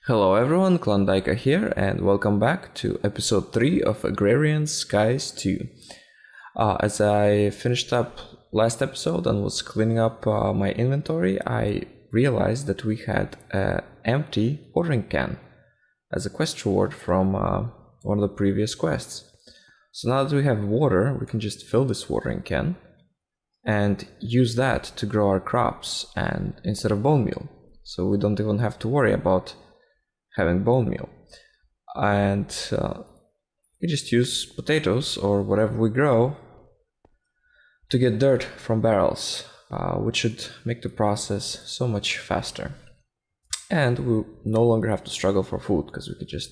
Hello everyone, Klondike here, and welcome back to episode 3 of Agrarian Skies 2. As I finished up last episode and was cleaning up my inventory, I realized that we had an empty watering can as a quest reward from one of the previous quests. So now that we have water, we can just fill this watering can and use that to grow our crops and instead of bone meal. So we don't even have to worry about having bone meal, and we just use potatoes or whatever we grow to get dirt from barrels, which should make the process so much faster. And we no longer have to struggle for food because we could just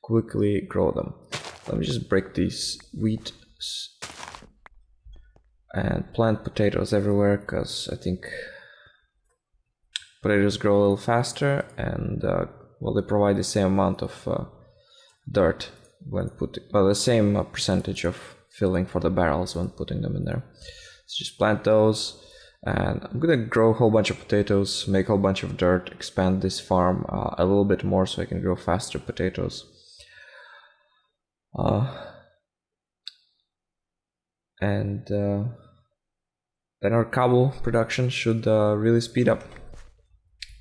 quickly grow them. Let me just break these wheat and plant potatoes everywhere because I think potatoes grow a little faster and well, they provide the same amount of dirt when putting, well, the same percentage of filling for the barrels when putting them in there. So just plant those, and I'm gonna grow a whole bunch of potatoes, make a whole bunch of dirt, expand this farm a little bit more so I can grow faster potatoes. And then our cobble production should really speed up,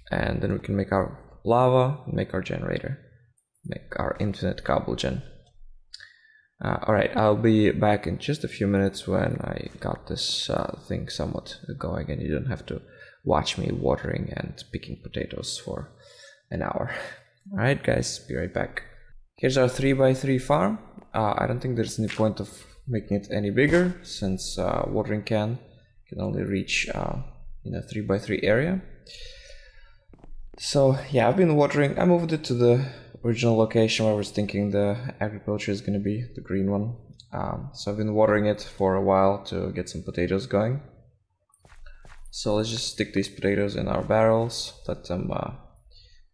and then we can make our lava, make our generator, make our infinite cobble gen. Alright, I'll be back in just a few minutes when I got this thing somewhat going and you don't have to watch me watering and picking potatoes for an hour. Alright guys, be right back. Here's our 3x3 farm. I don't think there's any point of making it any bigger since watering can only reach in a 3x3 area. So yeah, I've been watering. I moved it to the original location where I was thinking the agriculture is going to be, the green one. So I've been watering it for a while to get some potatoes going. So let's just stick these potatoes in our barrels, let them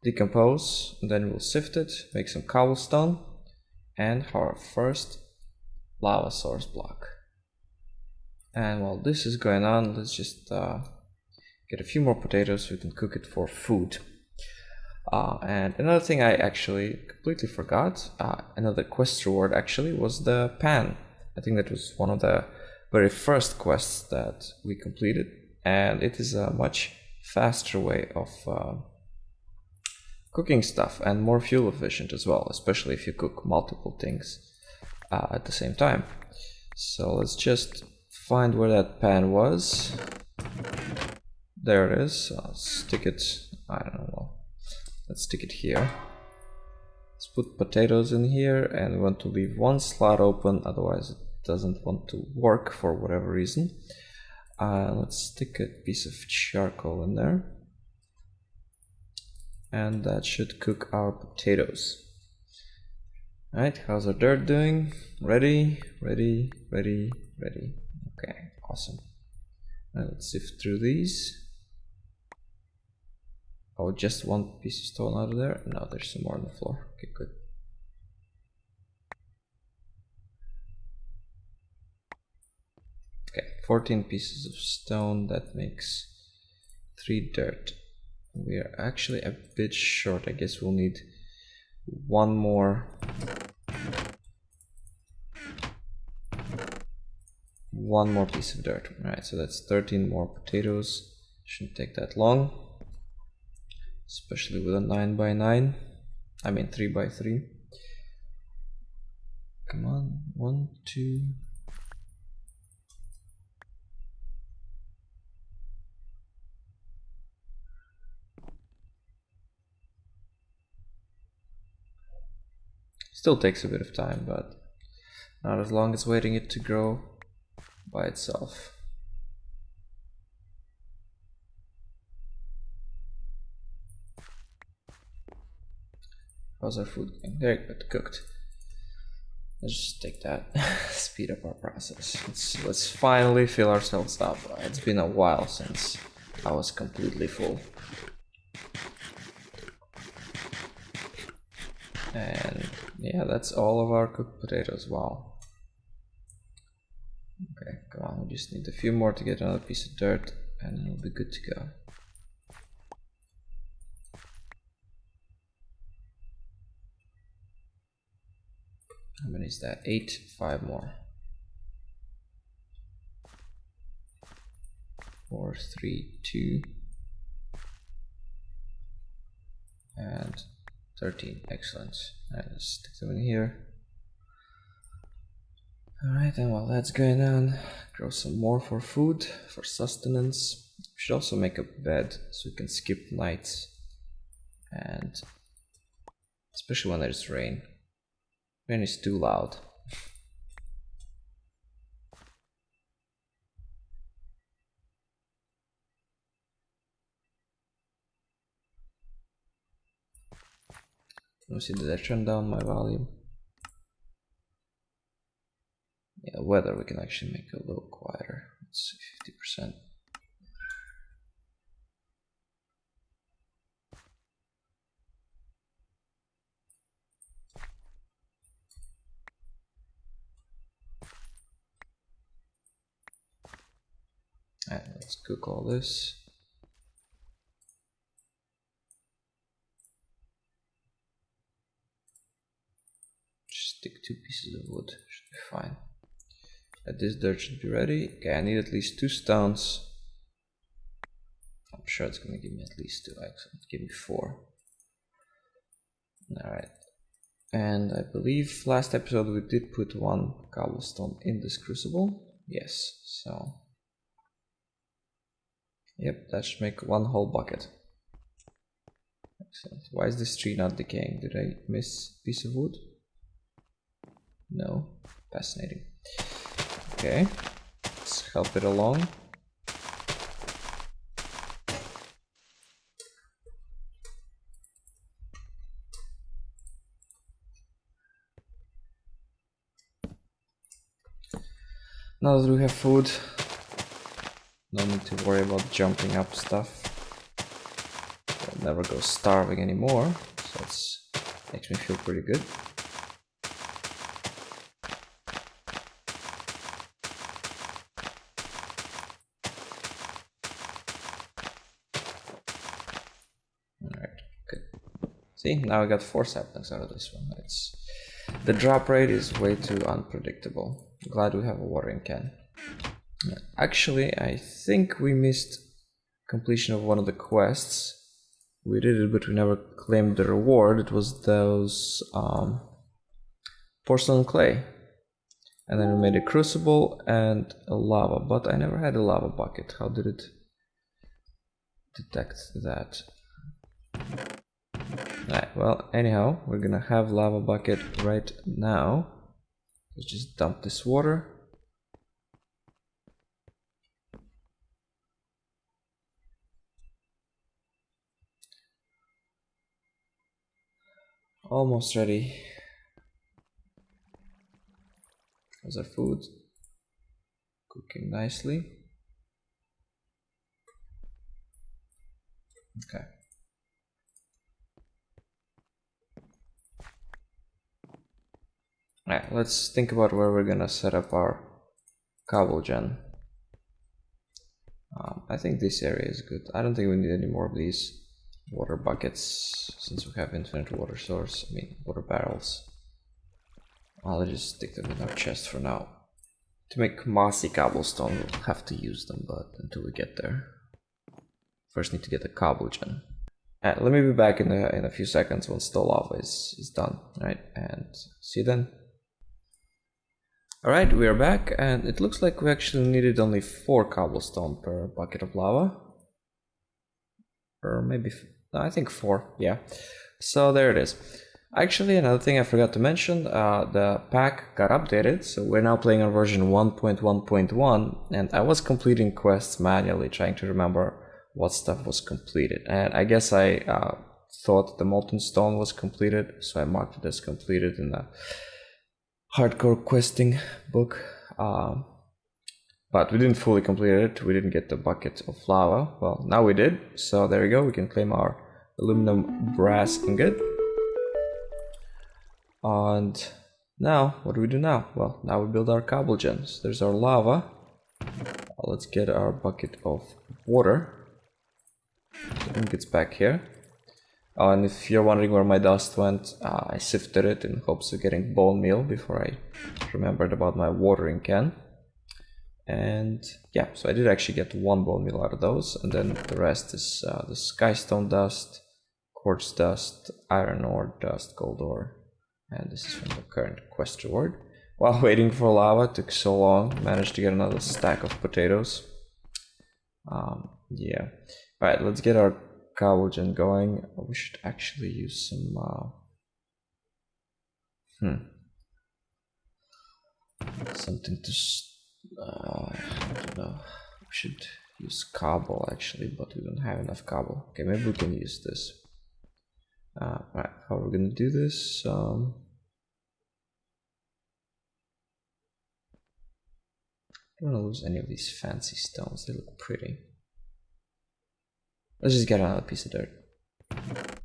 decompose, and then we'll sift it, make some cobblestone, and our first lava source block. And while this is going on, let's just get a few more potatoes so we can cook it for food. And another thing I actually completely forgot, another quest reward actually, was the pan. I think that was one of the very first quests that we completed, and it is a much faster way of cooking stuff and more fuel efficient as well, especially if you cook multiple things at the same time. So let's just find where that pan was. There it is. I'll stick it, I don't know, let's stick it here. Let's put potatoes in here, and we want to leave one slot open, otherwise it doesn't want to work for whatever reason. Let's stick a piece of charcoal in there, and that should cook our potatoes. Alright, how's our dirt doing? Ready, ready, ready, ready. Okay, awesome. Now let's sift through these. Oh, just one piece of stone out of there? No, there's some more on the floor. Okay, good. Okay, 14 pieces of stone. That makes 3 dirt. We are actually a bit short. I guess we'll need one more piece of dirt. Alright, so that's 13 more potatoes. Shouldn't take that long, especially with a 9x9. I mean 3x3. Come on, 1, 2. Still takes a bit of time, but not as long as waiting it to grow by itself. How's our food going? Very good, cooked. Let's just take that, speed up our process. Let's finally fill ourselves up. It's been a while since I was completely full. And yeah, that's all of our cooked potatoes. Wow. Okay, come on, we just need a few more to get another piece of dirt and it'll be good to go. How many is that? 8, 5 more. 4, 3, 2, and 13. Excellent. Alright, let's stick them in here. Alright, and while that's going on, grow some more for food, for sustenance. We should also make a bed so we can skip nights. And especially when there's rain. Rain is too loud. Let me see, did I turn down my volume? Yeah, weather we can actually make a little quieter. Let's see, 50%. Alright, let's cook all this. Just stick 2 pieces of wood, should be fine. This dirt should be ready. Okay, I need at least 2 stones. I'm sure it's gonna give me at least 2. Excellent, give me 4. Alright. And I believe last episode we did put 1 cobblestone in this crucible. Yes, so yep, that should make 1 whole bucket. Excellent. Why is this tree not decaying? Did I miss a piece of wood? No. Fascinating. Okay, let's help it along. Now that we have food, no need to worry about jumping up stuff. I'll never go starving anymore, so that makes me feel pretty good. See, now I got 4 saplings out of this one. The drop rate is way too unpredictable. Glad we have a watering can. Actually, I think we missed completion of one of the quests. We did it, but we never claimed the reward. It was those porcelain clay. And then we made a crucible and a lava, but I never had a lava bucket. How did it detect that? Alright, well, anyhow, we're gonna have lava bucket right now. Let's just dump this water. Almost ready. There's our food. Cooking nicely. Okay. Alright, let's think about where we're gonna set up our cobble gen. I think this area is good. I don't think we need any more of these water buckets since we have infinite water source. I mean, water barrels. I'll just stick them in our chest for now. To make mossy cobblestone, we'll have to use them, but until we get there, first need to get the cobble gen. Let me be back in a few seconds once the lava is done. Alright, and see you then. Alright, we are back, and it looks like we actually needed only 4 cobblestone per bucket of lava. Or maybe, no, I think 4, yeah. So there it is. Actually, another thing I forgot to mention, the pack got updated, so we're now playing on version 1.1.1, and I was completing quests manually, trying to remember what stuff was completed. And I guess I thought the molten stone was completed, so I marked it as completed in the hardcore questing book, but we didn't fully complete it. We didn't get the bucket of lava. Well, now we did, so there we go. We can claim our aluminum brass ingot. And now, what do we do now? Well, now we build our cobble gens. There's our lava. Let's get our bucket of water. The ingots back here. Oh, and if you're wondering where my dust went, I sifted it in hopes of getting bone meal before I remembered about my watering can. And yeah, so I did actually get 1 bone meal out of those, and then the rest is the skystone dust, quartz dust, iron ore dust, gold ore, and this is from the current quest reward. While waiting for lava, it took so long, managed to get another stack of potatoes. Yeah. Alright, let's get our cobble gen going. We should actually use some something to I don't know. We should use cobble actually, but we don't have enough cobble. Okay, maybe we can use this. Right, how are we gonna do this? I don't want to lose any of these fancy stones. They look pretty. Let's just get another piece of dirt. A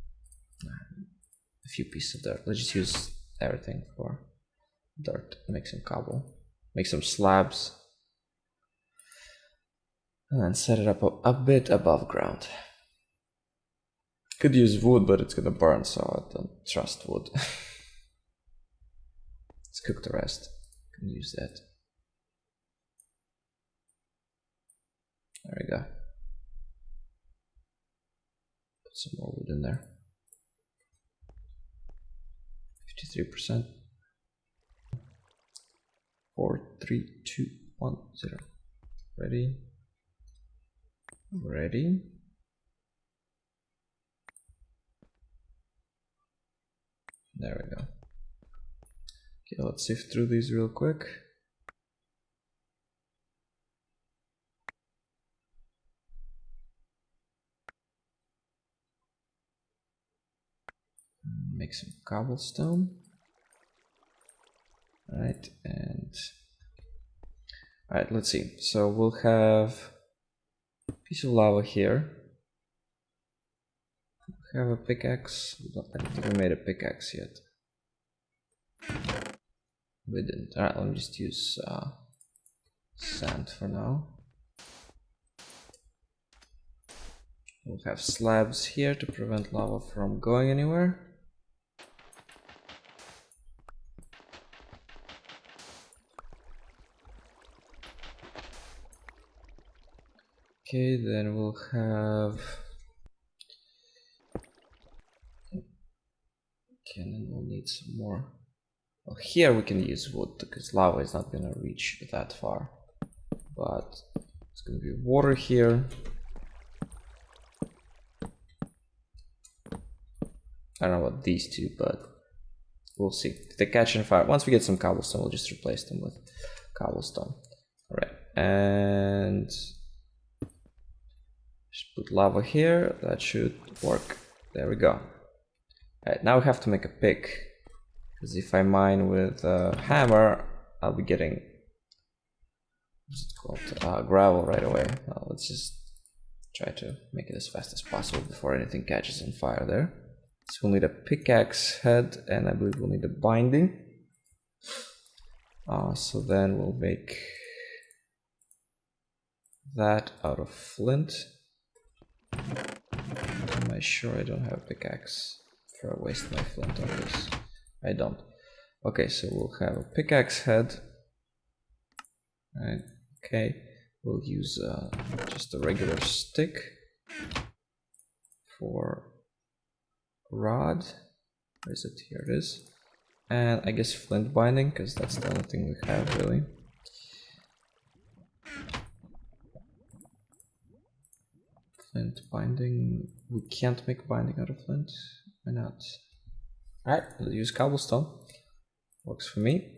few pieces of dirt. Let's just use everything for dirt. Make some cobble. Make some slabs. And then set it up a bit above ground. Could use wood, but it's gonna burn, so I don't trust wood. Let's cook the rest. Can use that. There we go. Put some more wood in there. 53%. 4, 3, 2, 1, 0. Ready? Ready? There we go. Okay, let's sift through these real quick. Make some cobblestone. Alright, and alright, let's see. So we'll have a piece of lava here. We have a pickaxe. I don't think we made a pickaxe yet. We didn't. Alright, let me just use sand for now. We'll have slabs here to prevent lava from going anywhere. Okay, then we'll have... Okay, and then we'll need some more. Well, here we can use wood because lava is not gonna reach that far. But it's gonna be water here. I don't know about these two, but we'll see. If they catch on fire, once we get some cobblestone, we'll just replace them with cobblestone. Alright, and just put lava here. That should work. There we go. Alright, now we have to make a pick. Because if I mine with a hammer, I'll be getting what's it called? Gravel right away. Let's just try to make it as fast as possible before anything catches on fire there. So we'll need a pickaxe head, and I believe we'll need a binding. So then we'll make that out of flint. Am I sure I don't have a pickaxe? Before I waste my flint on this. I don't. Okay, so we'll have a pickaxe head. Right. Okay, we'll use just a regular stick for rod. Where is it? Here it is. And I guess flint binding, because that's the only thing we have really. Flint binding. We can't make binding out of flint. Why not? Alright, we'll use cobblestone. Works for me.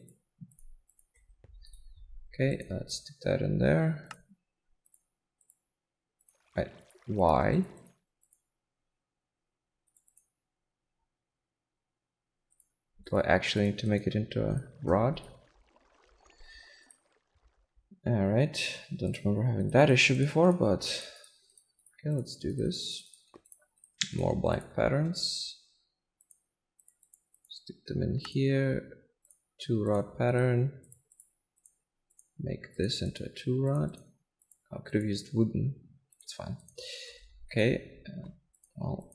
Okay, let's stick that in there. Right, why? Do I actually need to make it into a rod? Alright, don't remember having that issue before, but okay, let's do this. More blank patterns. Stick them in here. 2-rod pattern. Make this into a 2-rod. I could have used wooden. It's fine. Okay. Well,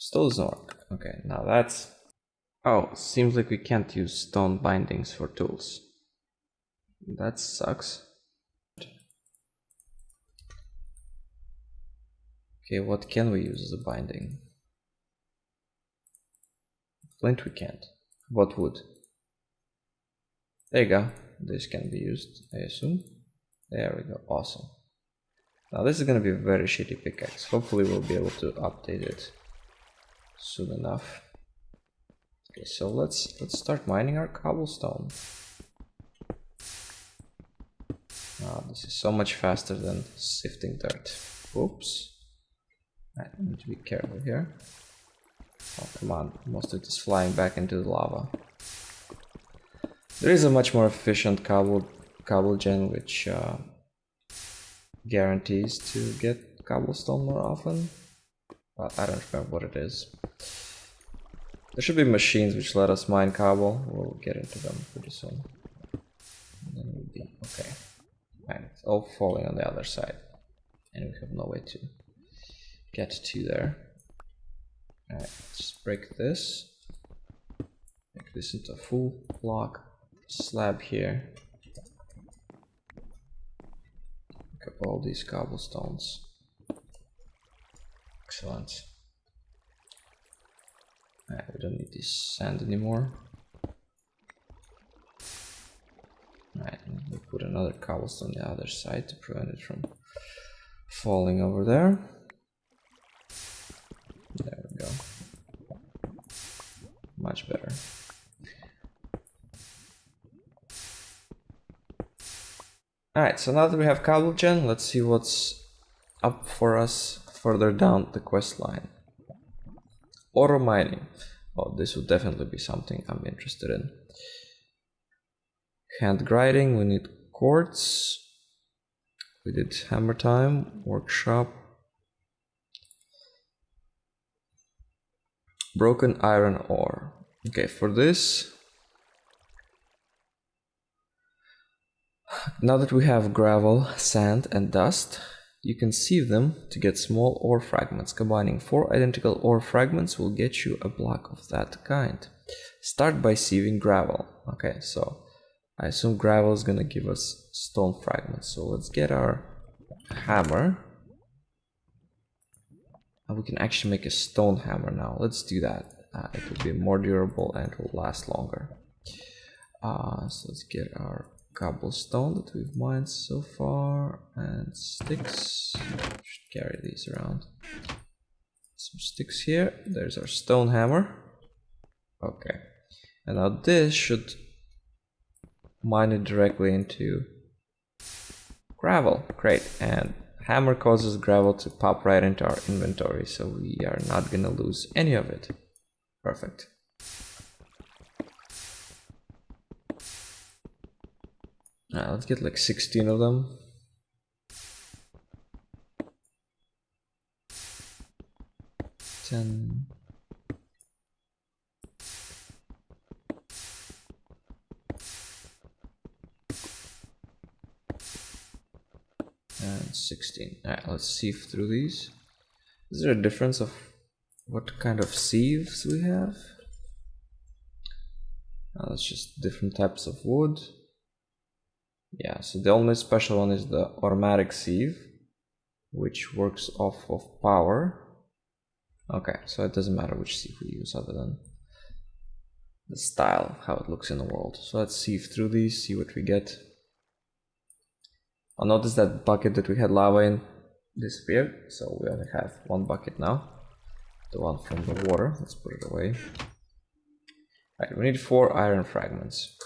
Still doesn't work. Okay, now that's... Oh, seems like we can't use stone bindings for tools. That sucks. Okay, what can we use as a binding? Flint we can't. What wood? There you go. This can be used, I assume. There we go. Awesome. Now this is gonna be a very shitty pickaxe. Hopefully we'll be able to update it soon enough. Okay, so let's start mining our cobblestone. This is so much faster than sifting dirt. Oops. I need to be careful here. Oh, come on. Most of it is flying back into the lava. There is a much more efficient cobble gen which guarantees to get cobblestone more often. But I don't remember what it is. There should be machines which let us mine cobble. We'll get into them pretty soon. And then we'll be okay. Right, it's all falling on the other side. And we have no way to get to there. Alright, let's break this. Make this into a full block slab here. Pick up all these cobblestones. Excellent. Alright, we don't need this sand anymore. Alright, we'll put another cobblestone on the other side to prevent it from falling over there. There we go. Much better. Alright, so now that we have cobble gen, let's see what's up for us further down the quest line. Auto mining. Oh, this would definitely be something I'm interested in. Hand grinding, we need quartz. We did hammer time, workshop. Broken iron ore. Okay, for this, now that we have gravel, sand, and dust, you can sieve them to get small ore fragments. Combining 4 identical ore fragments will get you a block of that kind. Start by sieving gravel. Okay, so I assume gravel is gonna give us stone fragments. So let's get our hammer. We can actually make a stone hammer now. Let's do that. It will be more durable and will last longer. So let's get our cobblestone that we've mined so far and sticks. Should carry these around. Some sticks here. There's our stone hammer. Okay. And now this should mine it directly into gravel. Great. And hammer causes gravel to pop right into our inventory, so we are not gonna lose any of it. Perfect. Let's get like 16 of them. And and 16. Alright, let's sieve through these. Is there a difference of what kind of sieves we have? It's just different types of wood. Yeah, so the only special one is the automatic sieve, which works off of power. Okay, so it doesn't matter which sieve we use other than the style, how it looks in the world. So let's sieve through these, see what we get. I'll notice that bucket that we had lava in disappeared, so we only have one bucket now. The one from the water. Let's put it away. Right, we need 4 iron fragments.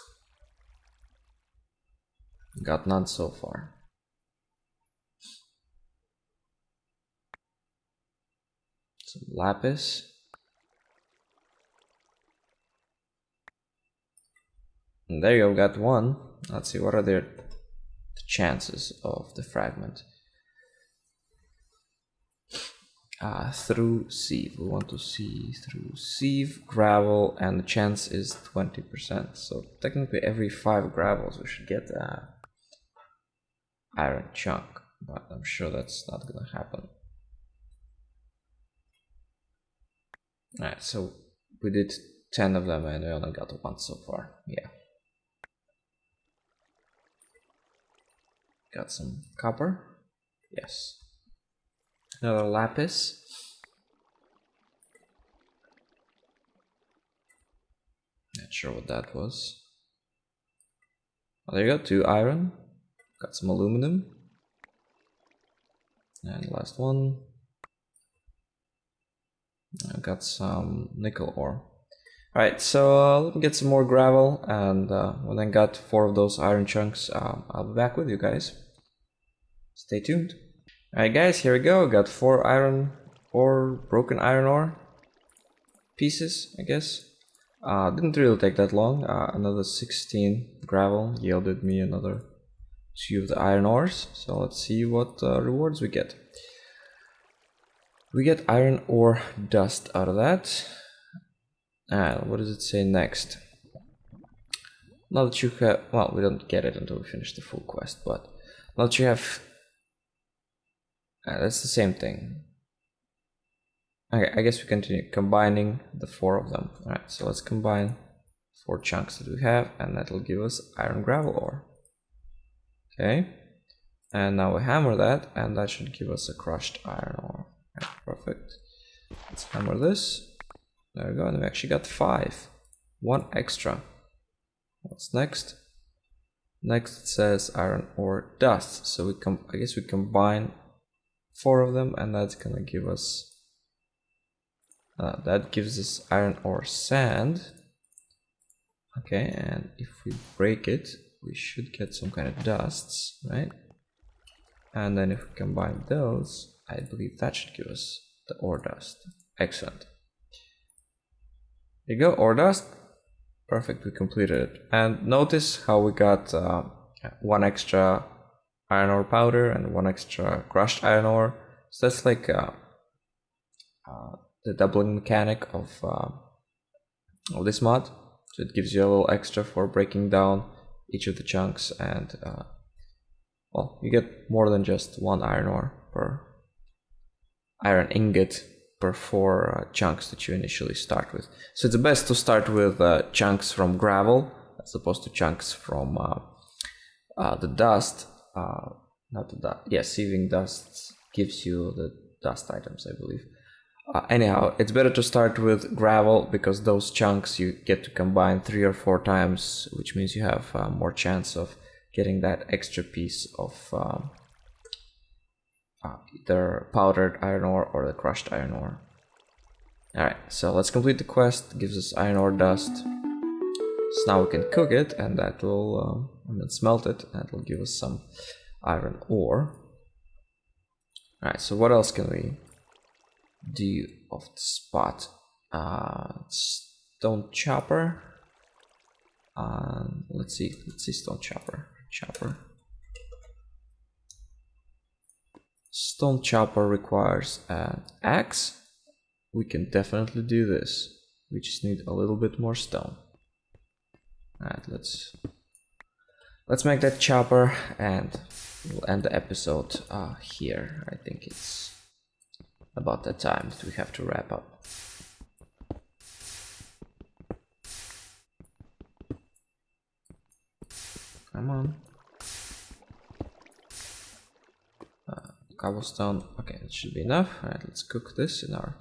Got none so far. Some lapis. And there you go, got one. Let's see, what are the chances of the fragment? Through sieve. We want to see through sieve, gravel, and the chance is 20%. So technically every 5 gravels we should get a iron chunk, but I'm sure that's not gonna happen. Alright, so we did 10 of them and we only got 1 so far. Yeah. Got some copper. Yes. Another lapis. Not sure what that was. Oh, there you go, 2 iron. Got some aluminum. And last one. I got some nickel ore. Alright, so let me get some more gravel, and when I got 4 of those iron chunks, I'll be back with you guys. Stay tuned. Alright guys, here we go. Got 4 iron ore, broken iron ore pieces, I guess. Didn't really take that long. Another 16 gravel yielded me another 2 of the iron ores. So let's see what rewards we get. We get iron ore dust out of that. And what does it say next? Now that you have, well, we don't get it until we finish the full quest, but now that you have, that's the same thing. Okay, I guess we continue combining the 4 of them. Alright, so let's combine 4 chunks that we have, and that'll give us iron gravel ore. Okay, and now we hammer that, and that should give us a crushed iron ore. Right, perfect. Let's hammer this. There we go, and we actually got 5. 1 extra. What's next? Next it says iron ore dust. So I guess we combine 4 of them, and that's gonna give us that gives us iron ore sand. Okay, and if we break it, we should get some kind of dusts, right? And then if we combine those, I believe that should give us the ore dust. Excellent. There you go, ore dust. Perfect, we completed it. And notice how we got 1 extra iron ore powder and 1 extra crushed iron ore. So that's like the doubling mechanic of this mod. So it gives you a little extra for breaking down each of the chunks, and well, you get more than just 1 iron ore per iron ingot per 4 chunks that you initially start with. So it's best to start with chunks from gravel as opposed to chunks from the dust. Not the dust. Yeah, sieving dust gives you the dust items, I believe. Anyhow, it's better to start with gravel because those chunks you get to combine 3 or 4 times, which means you have more chance of getting that extra piece of either powdered iron ore or the crushed iron ore. Alright, so let's complete the quest. It gives us iron ore dust. So now we can cook it, and that will and then smelt it, and it will give us some iron ore. Alright, so what else can we do of the spot? Stone chopper. Let's see stone chopper. Stone chopper requires an axe. We can definitely do this. We just need a little bit more stone. Alright, let's make that chopper, and we'll end the episode here. I think it's about that time that we have to wrap up. Come on. Cobblestone. Okay, that should be enough. Alright, let's cook this in our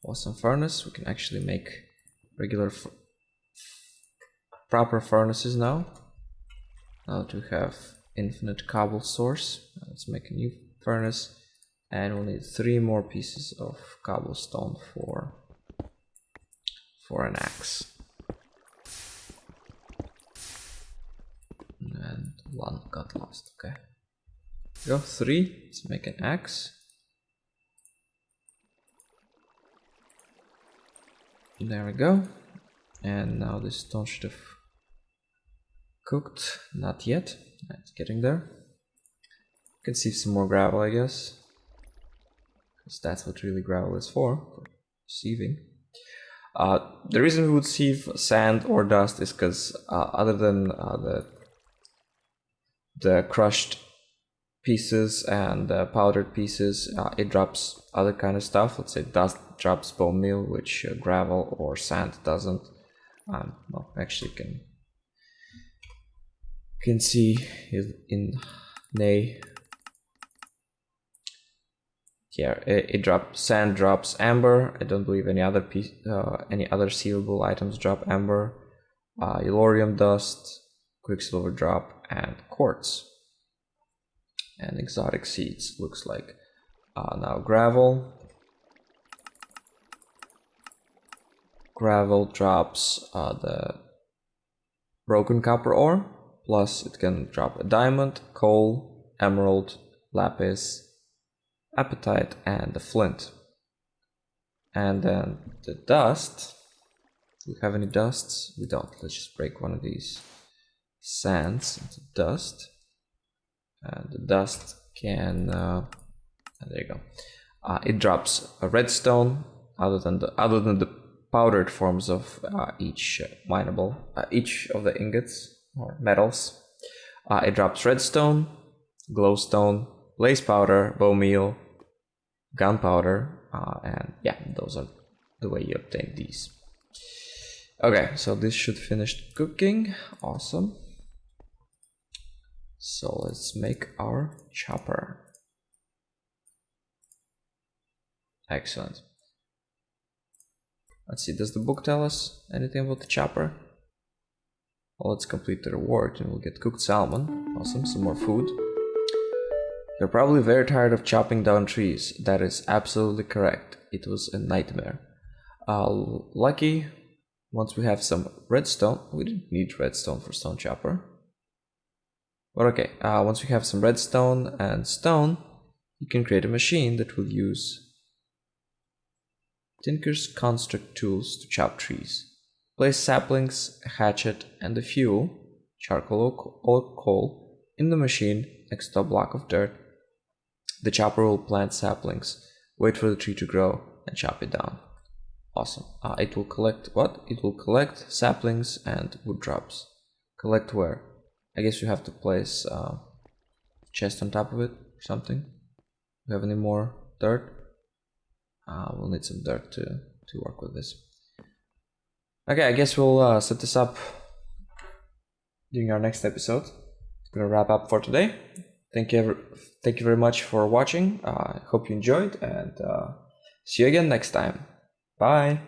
awesome furnace. We can actually make regular proper furnaces now. Now that we have infinite cobble source, let's make a new furnace, and we'll need 3 more pieces of cobblestone for an axe. And 1 got lost. Okay. Go 3. Let's make an axe. There we go. And now this stone should have cooked. Not yet. It's getting there. You can sieve some more gravel, I guess, because that's what really gravel is for sieving. The reason we would sieve sand or dust is because other than the crushed pieces and powdered pieces, it drops other kind of stuff. Let's say dust drops bone meal, which gravel or sand doesn't. Well, actually can see in nay. Yeah, sand drops amber. I don't believe any other sealable items drop amber. Yellorium dust, quicksilver drop, and quartz. And exotic seeds looks like. Now gravel. Gravel drops the broken copper ore, plus it can drop a diamond, coal, emerald, lapis, apatite, and the flint. And then the dust. Do we have any dusts? We don't. Let's just break one of these sands into dust. And the dust can there you go. It drops a redstone. Other than the powdered forms of each mineable, each of the ingots or metals, it drops redstone, glowstone, blaze powder, bone meal, gunpowder, and yeah, those are the way you obtain these. Okay, so this should finish cooking. Awesome. So let's make our chopper. Excellent. Let's see, does the book tell us anything about the chopper? Well, let's complete the reward and we'll get cooked salmon. Awesome, some more food. You're probably very tired of chopping down trees. That is absolutely correct. It was a nightmare. Lucky, once we have some redstone, we didn't need redstone for stone chopper. But okay, once we have some redstone and stone, you can create a machine that will use Tinker's construct tools to chop trees. Place saplings, a hatchet, and the fuel, charcoal or coal, in the machine next to a block of dirt. The chopper will plant saplings, wait for the tree to grow, and chop it down. Awesome. It will collect what? It will collect saplings and wood drops. Collect where? I guess you have to place a chest on top of it or something. Do you have any more dirt? We'll need some dirt to work with this. Okay, I guess we'll set this up during our next episode. I'm gonna wrap up for today. Thank you very much for watching. I hope you enjoyed, and see you again next time. Bye.